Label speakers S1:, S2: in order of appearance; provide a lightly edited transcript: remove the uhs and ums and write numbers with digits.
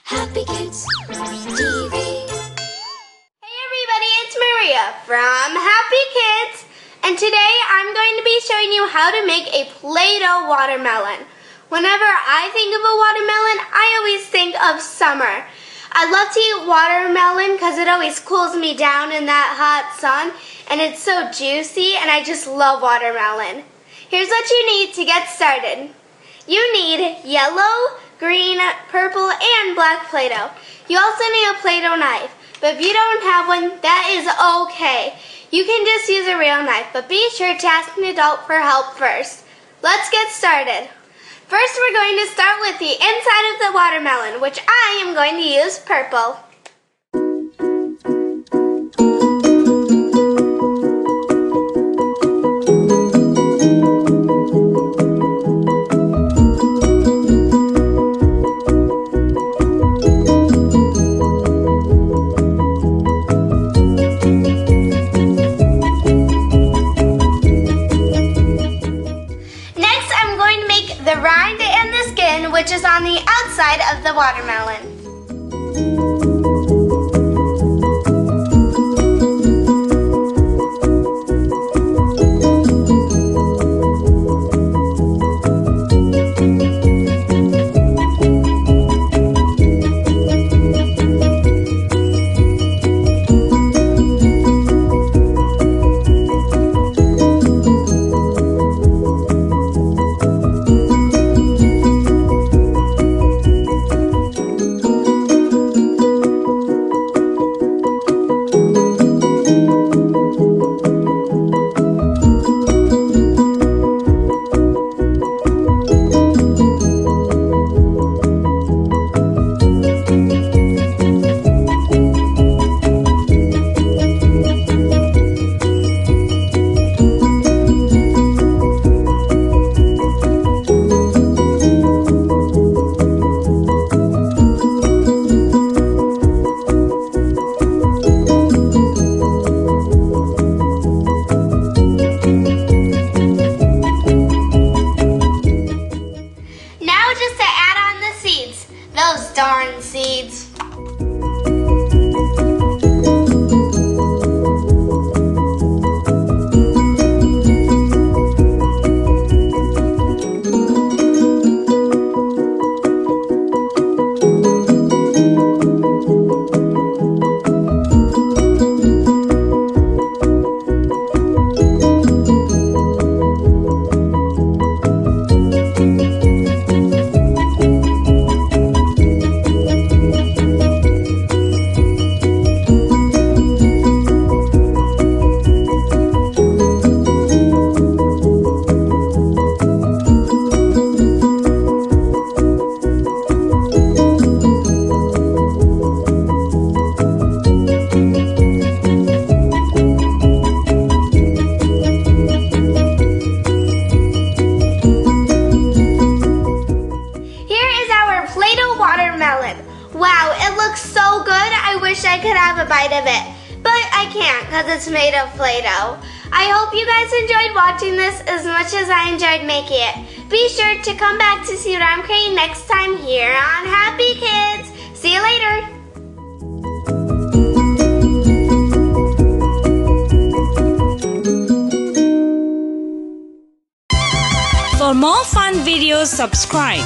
S1: Happykids TV.
S2: Hey everybody, it's Maria from Happykids, and today I'm going to be showing you how to make a Play-Doh watermelon. Whenever I think of a watermelon, I always think of summer. I love to eat watermelon because it always cools me down in that hot sun, and it's so juicy, and I just love watermelon. Here's what you need to get started. You need yellow, green, purple, and black Play-Doh. You also need a Play-Doh knife, but if you don't have one, that is okay. You can just use a real knife, but be sure to ask an adult for help first. Let's get started. First, we're going to start with the inside of the watermelon, which I am going to use purple. The rind and the skin, which is on the outside of the watermelon. Those darn seeds. Watermelon. Wow, it looks so good. I wish I could have a bite of it, but I can't because it's made of Play-Doh. I hope you guys enjoyed watching this as much as I enjoyed making it. Be sure to come back to see what I'm creating next time here on Happykids. See you later.
S3: For more fun videos, subscribe.